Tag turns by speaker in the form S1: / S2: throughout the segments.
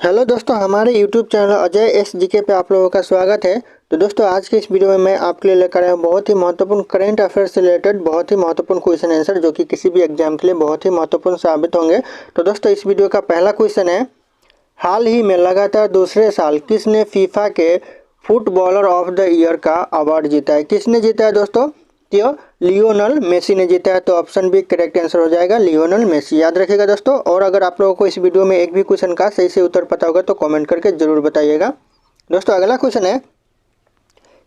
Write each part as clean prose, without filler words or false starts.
S1: Hello दोस्तों, हमारे YouTube channel Ajay SGK पे आप लोगों का स्वागत है। तो दोस्तों, आज के इस वीडियो में मैं आपके लिए लेकर आया हूँ बहुत ही महत्वपूर्ण करंट अफेयर्स से रिलेटेड बहुत ही महत्वपूर्ण क्वेश्चन आंसर, जो कि किसी भी एग्जाम के लिए बहुत ही महत्वपूर्ण साबित होंगे। तो दोस्तों, इस वीडियो का पहला क्वेश्चन है, हाल ही में लगातार दूसरे साल किसने फीफा के फुटबॉलर ऑफ द ईयर का अवार्ड जीता है? किसने जीता है दोस्तों? तो लियोनल मेसी ने जीता है। तो ऑप्शन बी करेक्ट आंसर हो जाएगा, लियोनल मेसी। याद रखिएगा दोस्तों। और अगर आप लोगों को इस वीडियो में एक भी क्वेश्चन का सही से उत्तर पता होगा तो कमेंट करके जरूर बताइएगा। दोस्तों, अगला क्वेश्चन है,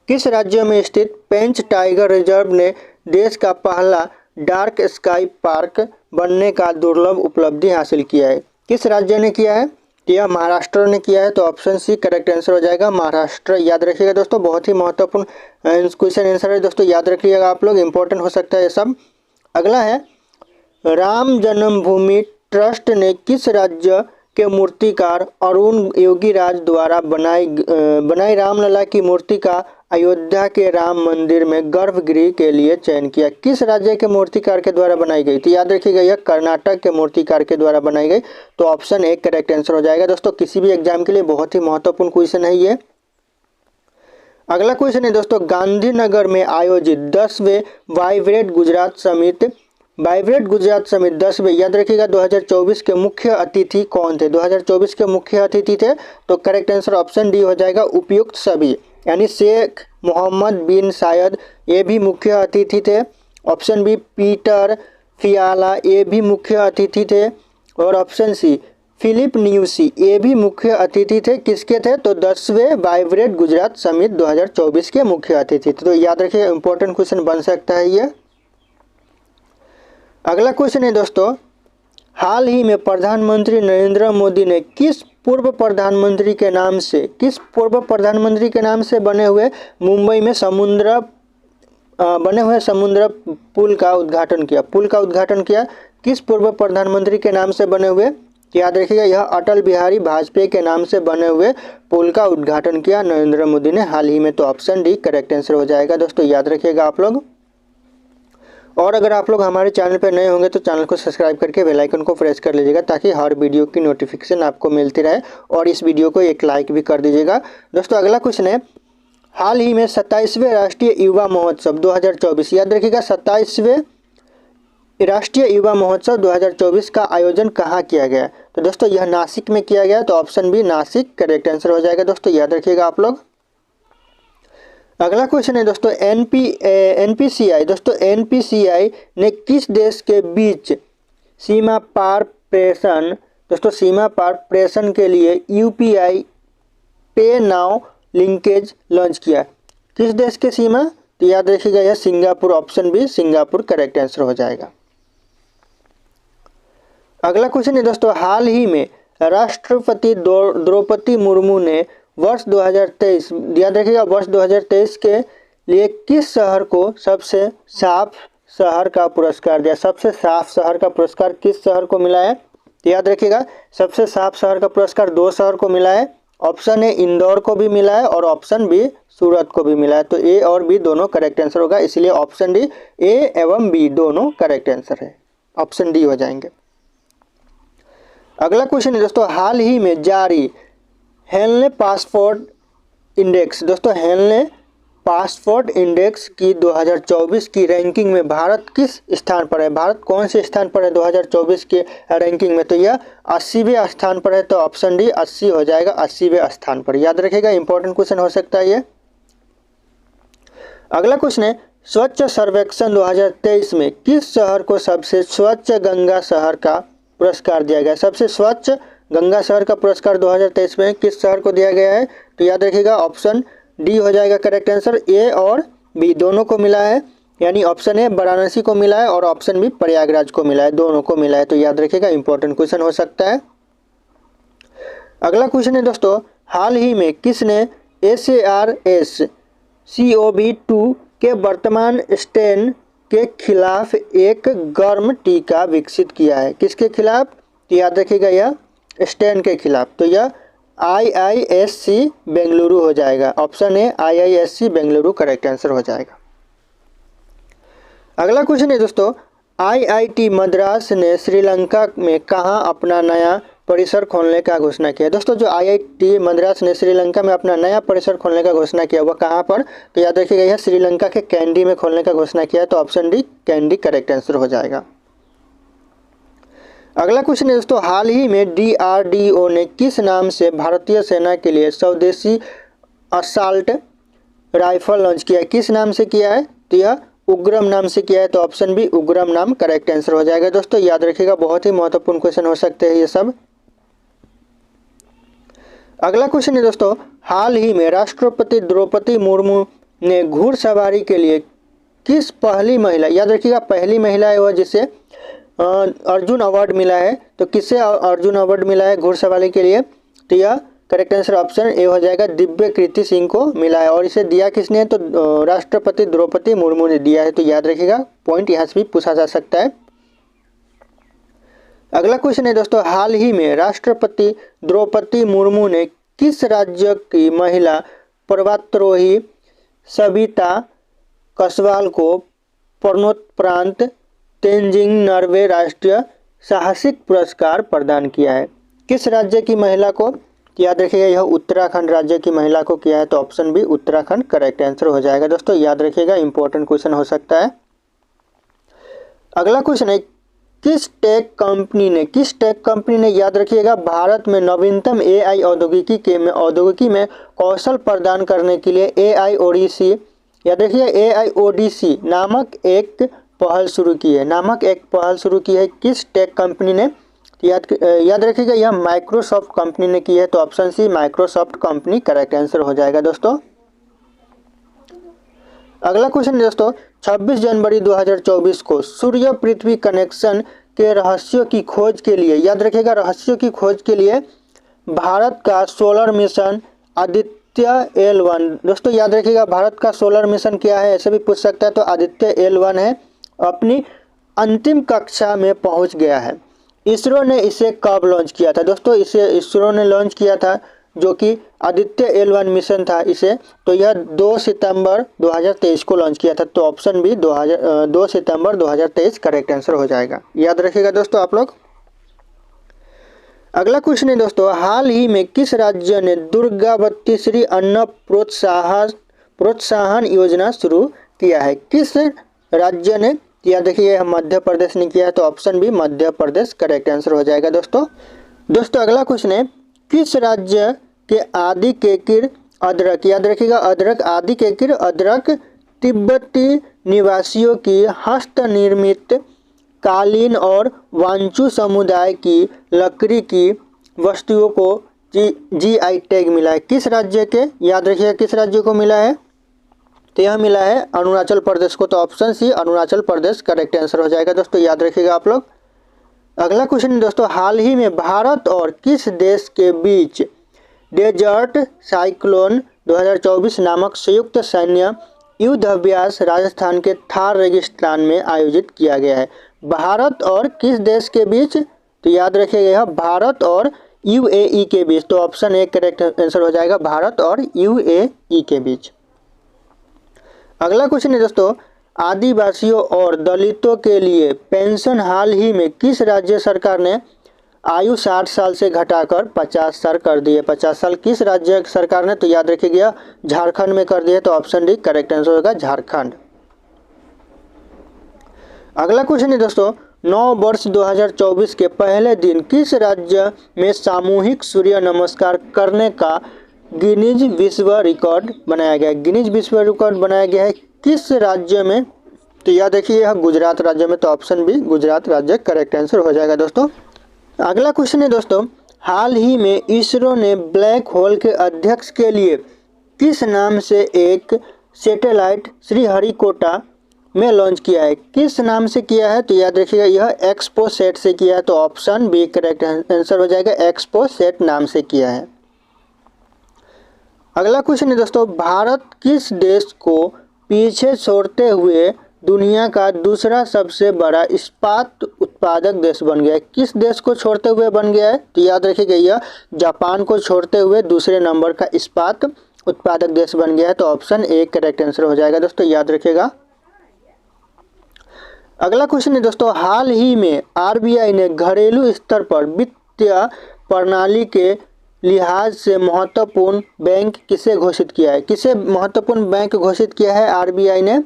S1: किस राज्य में स्थित पेंच टाइगर रिजर्व ने देश का पहला डार्क स्काई पार्क बनने का दुर्लभ उपलब्धि हासिल किया है? किस राज्य ने किया है? यह महाराष्ट्र ने किया है। तो ऑप्शन सी करेक्ट आंसर हो जाएगा, महाराष्ट्र। याद रखिएगा दोस्तों, बहुत ही महत्वपूर्ण क्वेश्चन आंसर है दोस्तों, याद रखिएगा आप लोग, इंपॉर्टेंट हो सकता है ये सब। अगला है, राम जन्मभूमि ट्रस्ट ने किस राज्य के मूर्तिकार अरुण योगीराज द्वारा बनाई रामलला की मूर्ति का अयोध्या के राम मंदिर में गर्भगृह के लिए चयन किया? किस राज्य के मूर्तिकार के द्वारा बनाई गई? तो याद रखिएगा, यह कर्नाटक के मूर्तिकार के द्वारा बनाई गई। तो ऑप्शन ए करेक्ट आंसर हो जाएगा दोस्तों, किसी भी एग्जाम के लिए बहुत ही महत्वपूर्ण क्वेश्चन है ये। अगला क्वेश्चन है दोस्तों, गांधीनगर में आयोजित 10वें वाइब्रेट गुजरात समिट 10वें, याद रखिएगा 2024 के मुख्य अतिथि कौन थे? 2024 के मुख्य अतिथि थे। तो करेक्ट आंसर ऑप्शन डी हो जाएगा, उपयुक्त सभी, यानी शेख मोहम्मद बिन सायद ये भी मुख्य अतिथि थे। ऑप्शन बी पीटर फियाला ये भी मुख्य अतिथि थे। और ऑप्शन सी फिलिप न्यूसी ये भी मुख्य अतिथि थे। किसके थे? तो 10वें वाइब्रेट गुजरात समिट 2024 के मुख्य अतिथि थे। तो याद रखिए, इंपॉर्टेंट क्वेश्चन बन सकता है ये। अगला क्वेश्चन है दोस्तों, हाल ही में प्रधानमंत्री नरेंद्र मोदी ने किस पूर्व प्रधानमंत्री के नाम से बने हुए मुंबई में समुद्र पुल का उद्घाटन किया? किस पूर्व प्रधानमंत्री के नाम से बने हुए? याद रखिएगा, यह अटल बिहारी वाजपेयी के नाम से बने हुए पुल का उद्घाटन किया नरेंद्र मोदी ने हाल ही में। तो ऑप्शन डी करेक्ट आंसर हो जाएगा दोस्तों, याद रखिएगा आप लोग। और अगर आप लोग हमारे चैनल पर नए होंगे तो चैनल को सब्सक्राइब करके बेल आइकन को प्रेस कर लीजिएगा, ताकि हर वीडियो की नोटिफिकेशन आपको मिलती रहे। और इस वीडियो को एक लाइक भी कर दीजिएगा। दोस्तों, अगला क्वेश्चन है, हाल ही में 27वें राष्ट्रीय युवा महोत्सव 2024, याद रखिएगा 27वें राष्ट्रीय युवा महोत्सव 2024 का आयोजन कहाँ किया गया? तो दोस्तों, यह नासिक में किया गया। तो option B Nashik correct answer हो जाएगा दोस्तों, याद रखिएगा आप लोग। अगला क्वेश्चन है दोस्तों, एनपीसीआई ने किस देश के बीच सीमा पार प्रेषण के लिए यूपीआई पे नाउ लिंकेज लॉन्च किया? किस देश के सीमा? तो याद रखिएगा, यह Singapore. Option B Singapore correct answer हो जाएगा। अगला क्वेश्चन है दोस्तों, हाल ही में राष्ट्रपति द्रौपदी मुर्मू ने वर्ष 2023, याद रखिएगा वर्ष 2023 के लिए किस शहर को सबसे साफ शहर का पुरस्कार दिया? सबसे साफ शहर का पुरस्कार किस शहर को मिला है? तो याद रखिएगा, सबसे साफ शहर का पुरस्कार 2 शहर को मिला है। ऑप्शन ए इंदौर को भी मिला है और ऑप्शन बी सूरत को भी मिला है। तो ए और बी दोनों करेक्ट आंसर होगा, इसलिए ऑप्शन डी, ए एवं बी दोनों करेक्ट आंसर है, ऑप्शन डी हो जाएंगे। अगला क्वेश्चन है दोस्तों, हाल ही में जारी हेनले पासपोर्ट इंडेक्स, दोस्तों हेनले पासपोर्ट इंडेक्स की 2024 की रैंकिंग में भारत किस स्थान पर है? भारत कौन से स्थान पर है 2024 के रैंकिंग में? तो यह 80वें स्थान पर है। तो ऑप्शन डी 80 हो जाएगा, 80वें स्थान पर। याद रखिएगा, इंपॉर्टेंट क्वेश्चन हो सकता है ये। अगला क्वेश्चन है, स्वच्छ सर्वेक्षण 2023 में किस शहर को सबसे स्वच्छ गंगा शहर का पुरस्कार दिया गया? सबसे स्वच्छ गंगा शहर का पुरस्कार 2023 में किस शहर को दिया गया है? तो याद रखिएगा, ऑप्शन डी हो जाएगा करेक्ट आंसर। ए और बी दोनों को मिला है, यानी ऑप्शन ए वाराणसी को मिला है और ऑप्शन बी प्रयागराज को मिला है, दोनों को मिला है। तो याद रखिएगा, इंपॉर्टेंट क्वेश्चन हो सकता है। अगला क्वेश्चन है दोस्तों, हाल ही में किसने SARS-CoV-2 के वर्तमान स्ट्रेन के खिलाफ एक गर्म टीका विकसित किया है? किसके खिलाफ? तो याद रखिएगा, यह स्ट्रेन के खिलाफ। तो यह IISc बेंगलुरु हो जाएगा, option A IISc Bengaluru correct answer हो जाएगा। अगला क्वेश्चन है दोस्तों, IIT मद्रास ने श्रीलंका में कहाँ अपना नया परिसर खोलने का घोषणा किया। दोस्तों जो IIT मद्रास ने श्रीलंका में अपना नया परिसर खोलने का घोषणा किया वह कहाँ पर, तो याद रखिएगा यह श्रीलंका के कैंडी में खोलने का घोषणा किया, तो option D candy correct answer हो जाएगा। अगला क्वेश्चन है दोस्तों, हाल ही में DRDO ने किस नाम से भारतीय सेना के लिए स्वदेशी असाल्ट राइफल लॉन्च किया है? किस नाम से किया है, तो यह उग्रम नाम से किया है, तो ऑप्शन बी उग्रम नाम करेक्ट आंसर हो जाएगा। दोस्तों याद रखिएगा बहुत ही महत्वपूर्ण क्वेश्चन हो सकते हैं ये सब। अगला क्वेश्चन है दोस्तों, हाल ही में राष्ट्रपति द्रौपदी मुर्मू ने घुड़सवारी के लिए किस पहली महिला, याद रखिएगा पहली महिला है वह जिसे अर्जुन अवार्ड मिला है, तो किससे अर्जुन अवार्ड मिला है घुड़सवारी के लिए, तो यह करेक्ट आंसर ऑप्शन ए हो जाएगा, दिव्य कृति सिंह को मिला है। और इसे दिया किसने, तो राष्ट्रपति द्रौपदी मुर्मू ने दिया है, तो याद रखिएगा पॉइंट यहाँ से भी पूछा जा सकता है। अगला क्वेश्चन है दोस्तों, हाल ही में राष्ट्रपति द्रौपदी मुर्मू ने किस राज्य की महिला पर्वतारोही सविता कसवाल को मरणोपरांत तेंजिंग नॉर्वे राष्ट्रीय साहसिक पुरस्कार प्रदान किया है? किस राज्य की महिला को, याद रखिएगा यह उत्तराखंड राज्य की महिला को किया है, तो option B Uttarakhand correct answer हो जाएगा। दोस्तों याद रखिएगा इंपॉर्टेंट क्वेश्चन हो सकता है। अगला क्वेश्चन है, किस टेक कंपनी ने याद रखिएगा भारत में नवीनतम AI औद्योगिकी में कौशल प्रदान करने के लिए AIODC, याद रखिए AIODC नामक एक पहल शुरू की है। किस टेक कंपनी ने, याद रखिएगा यह माइक्रोसॉफ्ट कंपनी ने की है, तो option C Microsoft company correct answer हो जाएगा। दोस्तों अगला क्वेश्चन दोस्तों, 26 जनवरी 2024 को सूर्य पृथ्वी कनेक्शन के रहस्यों की खोज के लिए, याद रखिएगा रहस्यों की खोज के लिए भारत का सोलर मिशन आदित्य L1, दोस्तों याद रखिएगा भारत का सोलर मिशन क्या है ऐसे भी पूछ सकता है, तो आदित्य L1 है, अपनी अंतिम कक्षा में पहुंच गया है। इसरो ने इसे कब लॉन्च किया था? दोस्तों इसे इसरो ने लॉन्च किया था जो कि आदित्य L1 मिशन था इसे, तो यह 2 सितंबर 2023 को लॉन्च किया था, तो ऑप्शन बी 2 सितंबर 2023 करेक्ट आंसर हो जाएगा। याद रखिएगा दोस्तों आप लोग। अगला क्वेश्चन है दोस्तों, हाल ही में किस राज्य ने दुर्गावती श्री अन्न प्रोत्साहन योजना शुरू किया है? किस राज्य ने, याद रखिए मध्य प्रदेश ने किया है, तो option B Madhya Pradesh correct answer हो जाएगा। दोस्तों अगला क्वेश्चन है, किस राज्य के आदि केकिर अदरक, याद रखिएगा आदि केकिर अदरक तिब्बती निवासियों की हस्तनिर्मित कालीन और वांचू समुदाय की लकड़ी की वस्तुओं को GI टैग मिला है? किस राज्य के, याद रखिएगा किस राज्य को मिला है, तो यह मिला है अरुणाचल प्रदेश को, तो ऑप्शन सी अरुणाचल प्रदेश करेक्ट आंसर हो जाएगा। दोस्तों याद रखिएगा आप लोग। अगला क्वेश्चन दोस्तों, हाल ही में भारत और किस देश के बीच डेजर्ट साइक्लोन 2024 नामक संयुक्त सैन्य युद्ध अभ्यास राजस्थान के थार रेगिस्तान में आयोजित किया गया है? भारत और किस देश के बीच, तो याद रखिएगा यह भारत और UAE के बीच, तो ऑप्शन ए करेक्ट आंसर हो जाएगा, भारत और UAE के बीच। अगला क्वेश्चन है दोस्तों, आदिवासियों और दलितों के लिए पेंशन हाल ही में किस राज्य सरकार ने आयु 60 साल से घटाकर 50 साल कर दी है? 50 साल किस राज्य सरकार ने, तो याद रखिएगा झारखंड में कर दिया, तो ऑप्शन डी करेक्ट आंसर होगा झारखंड। अगला क्वेश्चन है दोस्तों, 9 वर्ष 2024 के पहले दिन किस राज्य में सामूहिक सूर्य नमस्कार करने का गिनीज विश्व रिकॉर्ड बनाया गया है? गिनीज विश्व रिकॉर्ड बनाया गया है किस राज्य में, तो याद रखिए यह गुजरात राज्य में, तो ऑप्शन बी गुजरात राज्य करेक्ट आंसर हो जाएगा। दोस्तों अगला क्वेश्चन है दोस्तों, हाल ही में इसरो ने ब्लैक होल के अध्यक्ष के लिए किस नाम से एक सैटेलाइट श्रीहरिकोटा में लॉन्च किया है? किस नाम से किया है, तो याद रखिएगा यह एक्सपोसेट से किया है, तो ऑप्शन बी करेक्ट आंसर हो जाएगा, एक्सपोसेट नाम से किया है। अगला क्वेश्चन है दोस्तों, भारत किस देश को पीछे छोड़ते हुए दुनिया का दूसरा सबसे बड़ा इस्पात उत्पादक देश बन गया है? किस देश को छोड़ते हुए बन गया है, तो याद रखिएगा यह जापान को छोड़ते हुए दूसरे नंबर का इस्पात उत्पादक देश बन गया है, तो ऑप्शन ए करेक्ट आंसर हो जाएगा। दोस्तों याद रखिएगा। अगला क्वेश्चन है दोस्तों, हाल ही में RBI ने घरेलू स्तर पर वित्तीय प्रणाली के लिहाज से महत्वपूर्ण बैंक किसे घोषित किया है? किसे महत्वपूर्ण बैंक घोषित किया है आरबीआई ने?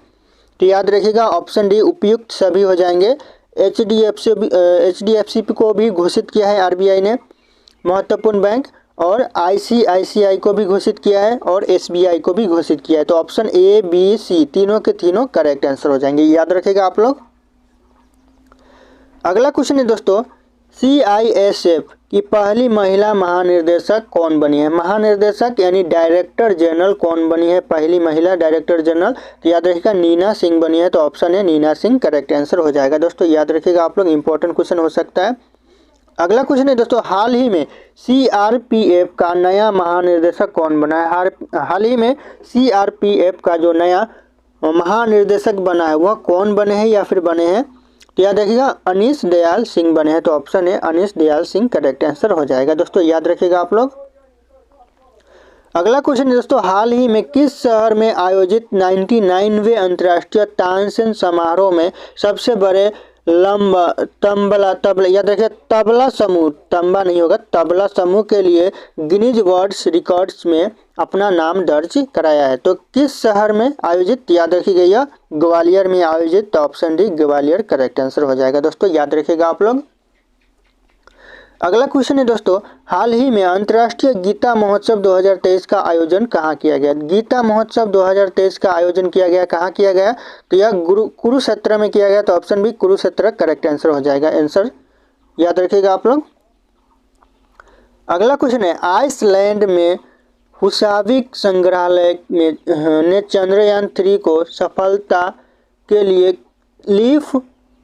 S1: तो याद रखिएगा ऑप्शन डी उपयुक्त सभी हो जाएंगे। एचडीएफसी को भी घोषित किया है आरबीआई ने महत्वपूर्ण बैंक, और आईसीआईसीआई को भी घोषित किया है, और एसबीआई को भी घोषित किया है। तो ऑप्शन ए बी सी तीनों के तीनों करेक्ट आंसर हो जाएंगे, याद रखिएगा आप लोग। अगला क्वेश्चन है दोस्तों, सीआईएसएफ की पहली महिला महानिर्देशक कौन बनी है? महानिर्देशक यानी डायरेक्टर जनरल कौन बनी है? पहली महिला डायरेक्टर जनरल, तो याद रखिएगा नीना सिंह बनी है। तो ऑप्शन है नीना सिंह करेक्ट आंसर हो जाएगा दोस्तों, याद रखिएगा आप लोग, इंपॉर्टेंट क्वेश्चन हो सकता है। अगला क्वेश्चन है दोस्तों, हाल ही में सीआरपीएफ का नया महानिर्देशक कौन बना है? हाल ही में सीआरपीएफ का जो नया महानिर्देशक बना है वह कौन बने हैं या फिर बने हैं? तो याद रखिएगा अनीश दयाल सिंह बने हैं। तो ऑप्शन है अनीश दयाल सिंह करेक्ट आंसर हो जाएगा दोस्तों, याद रखिएगा आप लोग। अगला क्वेश्चन है दोस्तों, हाल ही में किस शहर में आयोजित 99वें अंतर्राष्ट्रीय तानसेन समारोह में सबसे बड़े तबला याद रखिए तबला समूह, तंबा नहीं होगा, तबला समूह के लिए गिनीज वर्ल्ड रिकॉर्ड्स में अपना नाम दर्ज कराया है? तो किस शहर में आयोजित? याद रखिएगा यह ग्वालियर में आयोजित। तो option D Gwalior correct answer हो जाएगा दोस्तों, याद रखिएगा आप लोग। अगला क्वेश्चन है दोस्तों, हाल ही में अंतर्राष्ट्रीय गीता महोत्सव 2023 का आयोजन कहाँ किया गया? गीता महोत्सव 2023 का आयोजन किया गया, कहाँ किया गया? तो यह कुरुक्षेत्र में किया गया। तो option B Kurukshetra correct answer हो जाएगा, आंसर याद रखिएगा आप लोग। अगला क्वेश्चन है, आइसलैंड में हुसाविक संग्रहालय ने चंद्रयान 3 को सफलता के लिए लीफ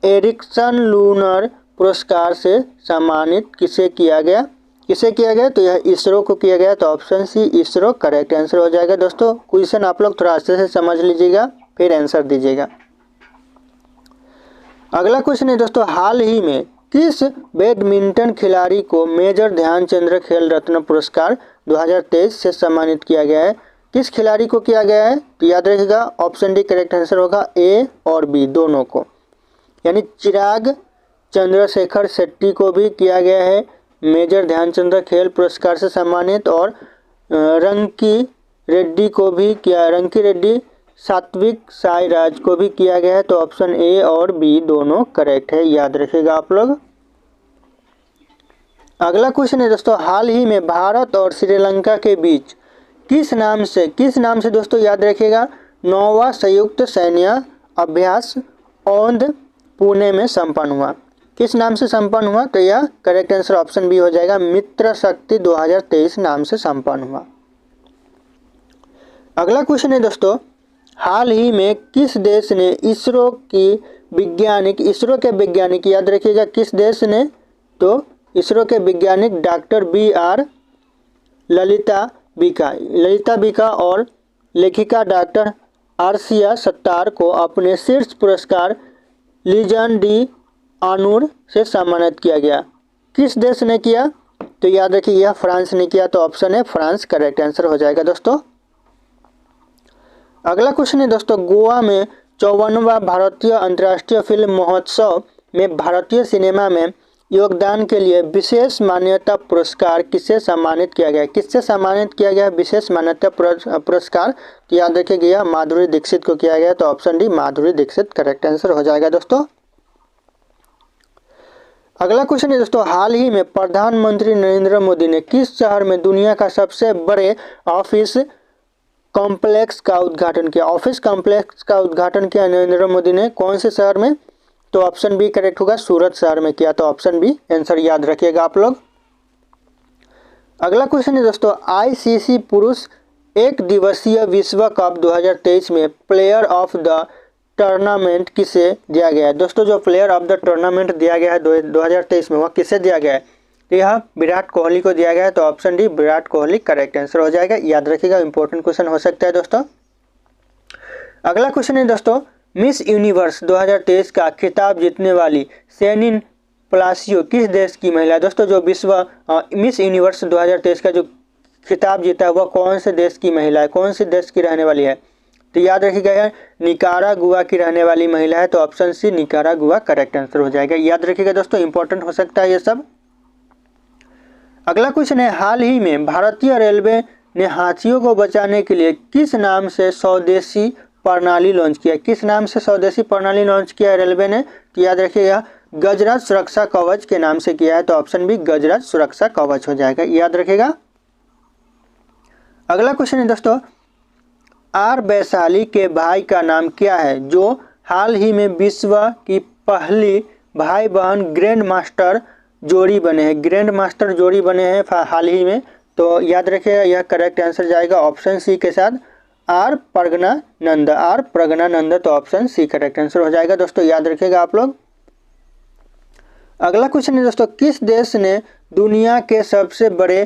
S1: एरिक्सन लूनर पुरस्कार से सम्मानित किसे किया गया? किसे किया गया? तो यह इसरो को किया गया। तो option C ISRO correct answer हो जाएगा दोस्तों। क्वेश्चन आप लोग थोड़ा अच्छे से समझ लीजिएगा फिर आंसर दीजिएगा। अगला क्वेश्चन है दोस्तों, हाल ही में किस बैडमिंटन खिलाड़ी को मेजर ध्यानचंद खेल रत्न पुरस्कार 2023 से सम्मानित किया गया है? किस खिलाड़ी को किया गया है? तो याद रखिएगा ऑप्शन डी करेक्ट आंसर होगा, ए और बी दोनों को, यानी चिराग चंद्रशेखर शेट्टी को भी किया गया है मेजर ध्यानचंद खेल पुरस्कार से सम्मानित, और रंकी रेड्डी को भी किया, रंकी रेड्डी सात्विक साईराज को भी किया गया है। तो ऑप्शन ए और बी दोनों करेक्ट है, याद रखिएगा आप लोग। अगला क्वेश्चन है दोस्तों, हाल ही में भारत और श्रीलंका के बीच किस नाम से दोस्तों याद रखिएगा 9वां संयुक्त सैन्य अभ्यास औंध पुणे में संपन्न हुआ? किस नाम से संपन्न हुआ? तो यह करेक्ट आंसर ऑप्शन बी हो जाएगा, मित्र शक्ति 2023 नाम से संपन्न हुआ। अगला क्वेश्चन है दोस्तों, हाल ही में किस देश ने इसरो के वैज्ञानिक याद रखिएगा किस देश ने? तो इसरो के वैज्ञानिक डॉक्टर BR ललिता बीका और लेखिका डॉक्टर आर्सिया सत्तार को अपने शीर्ष पुरस्कार लीजन डी ऑनर से सम्मानित किया गया। किस देश ने किया? तो याद रखिए यह फ्रांस ने किया। तो ऑप्शन है फ्रांस करेक्ट आंसर हो जाएगा दोस्तों। अगला क्वेश्चन है दोस्तों, गोवा में 54वां भारतीय अंतर्राष्ट्रीय फिल्म महोत्सव में भारतीय सिनेमा में योगदान के लिए विशेष मान्यता पुरस्कार किसे सम्मानित किया गया? किससे सम्मानित किया गया विशेष मान्यता पुरस्कार? तो याद रखिएगा यह माधुरी दीक्षित को किया गया। तो option D Madhuri Dixit correct answer हो जाएगा दोस्तों। अगला क्वेश्चन है दोस्तों, हाल ही में प्रधानमंत्री नरेंद्र मोदी ने किस शहर में दुनिया का सबसे बड़े ऑफिस कॉम्प्लेक्स का उद्घाटन किया? ऑफिस कॉम्प्लेक्स का उद्घाटन किया नरेंद्र मोदी ने, कौन से शहर में? तो ऑप्शन बी करेक्ट होगा, सूरत शहर में किया। तो ऑप्शन बी आंसर याद रखिएगा आप लोग। अगला क्वेश्चन है दोस्तों, आईसीसी पुरुष एक दिवसीय विश्व कप 2023 में प्लेयर ऑफ द टूर्नामेंट किसे दिया गया है? दोस्तों जो प्लेयर ऑफ द टूर्नामेंट दिया गया है 2023 में वह किसे दिया गया है? तो यह विराट कोहली को दिया गया है। तो option D Virat Kohli correct answer हो जाएगा, याद रखिएगा इंपॉर्टेंट क्वेश्चन हो सकता है दोस्तों। अगला क्वेश्चन है दोस्तों, मिस यूनिवर्स 2023 का खिताब जीतने वाली सेनिन प्लासियो किस देश की महिला? दोस्तों जो मिस यूनिवर्स 2023 का जो खिताब जीता है वह कौन से देश की महिला है, कौन से देश की रहने वाली है? तो याद रखिएगा यह निकारागुआ की रहने वाली महिला है। तो option C Nicaragua correct answer हो जाएगा, याद रखिएगा दोस्तों इंपॉर्टेंट हो सकता है ये सब। अगला क्वेश्चन है, हाल ही में भारतीय रेलवे ने हाथियों को बचाने के लिए किस नाम से स्वदेशी प्रणाली लॉन्च किया? किस नाम से स्वदेशी प्रणाली लॉन्च किया है रेलवे ने? तो याद रखिएगा गजराज सुरक्षा कवच के नाम से किया है, तो ऑप्शन बी गजराज सुरक्षा कवच हो जाएगा, याद रखिएगा। अगला क्वेश्चन है दोस्तों, आर वैशाली के भाई का नाम क्या है जो हाल ही में विश्व की पहली भाई बहन ग्रैंड मास्टर जोड़ी बने हैं? ग्रैंड मास्टर जोड़ी बने हैं हाल ही में, तो याद रखिएगा यह करेक्ट आंसर जाएगा ऑप्शन सी के साथ आर प्रज्ञानंद। आर प्रज्ञानंद, तो ऑप्शन सी करेक्ट आंसर हो जाएगा दोस्तों, याद रखिएगा आप लोग। अगला क्वेश्चन है दोस्तों, किस देश ने दुनिया के सबसे बड़े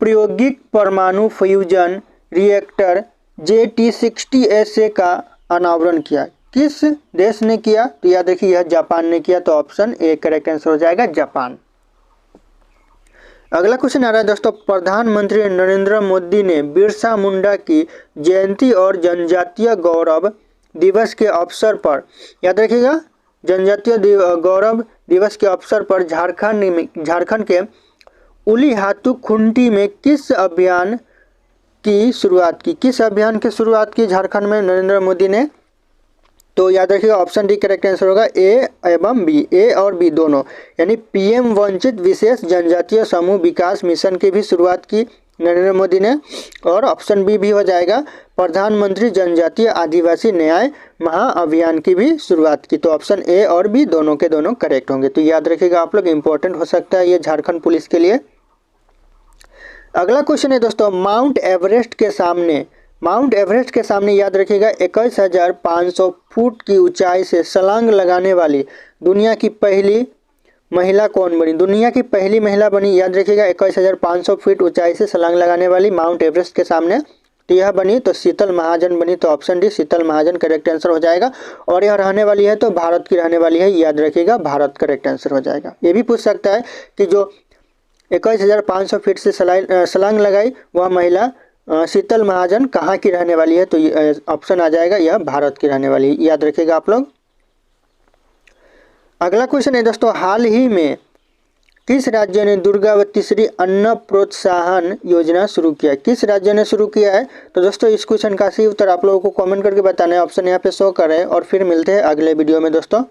S1: प्रायोगिक परमाणु फ्यूजन रिएक्टर JT60SA का अनावरण किया? किस देश ने किया? तो याद रखिए यह जापान ने किया, तो ऑप्शन ए करेक्ट आंसर हो जाएगा जापान। अगला क्वेश्चन आ रहा है दोस्तों, प्रधानमंत्री नरेंद्र मोदी ने बिरसा मुंडा की जयंती और जनजातीय गौरव दिवस के अवसर पर, याद रखिएगा जनजातीय गौरव दिवस के अवसर पर झारखंड के उलीहातू खुंटी में किस अभियान की शुरुआत की? किस अभियान की शुरुआत की झारखंड में नरेंद्र मोदी ने? तो याद रखिएगा ऑप्शन डी करेक्ट आंसर होगा, ए एवं बी, ए और बी दोनों, यानी PM वंचित विशेष जनजातीय समूह विकास मिशन की भी शुरुआत की नरेंद्र मोदी ने, और ऑप्शन बी भी हो जाएगा प्रधानमंत्री जनजातीय आदिवासी न्याय महाअभियान की भी शुरुआत की, तो ऑप्शन ए और बी दोनों के दोनों करेक्ट होंगे, तो याद रखिएगा आप लोग, इंपॉर्टेंट हो सकता है ये झारखंड पुलिस के लिए। अगला क्वेश्चन है दोस्तों, माउंट एवरेस्ट के सामने याद रखिएगा 21,500 फुट की ऊंचाई से छलांग लगाने वाली दुनिया की पहली महिला कौन बनी? दुनिया की पहली महिला बनी, याद रखिएगा 21,500 फीट ऊंचाई से छलांग लगाने वाली माउंट एवरेस्ट के सामने, तो यह बनी तो शीतल महाजन बनी, तो ऑप्शन डी शीतल महाजन करेक्ट आंसर हो जाएगा। और यह रहने वाली है तो भारत की रहने वाली है, याद रखिएगा भारत करेक्ट आंसर हो जाएगा। ये भी पूछ सकता है कि जो 21,500 फीट से छलांग लगाई वह महिला शीतल महाजन कहाँ की रहने वाली है? तो ऑप्शन आ जाएगा यह भारत की रहने वाली है, याद रखिएगा आप लोग। अगला क्वेश्चन है दोस्तों, हाल ही में किस राज्य ने दुर्गावती श्री अन्न प्रोत्साहन योजना शुरू किया? किस राज्य ने शुरू किया है? तो दोस्तों इस क्वेश्चन का सही उत्तर आप लोगों को कमेंट करके बताना है, ऑप्शन यहाँ पे शो कर रहे हैं, और फिर मिलते हैं अगले वीडियो में दोस्तों।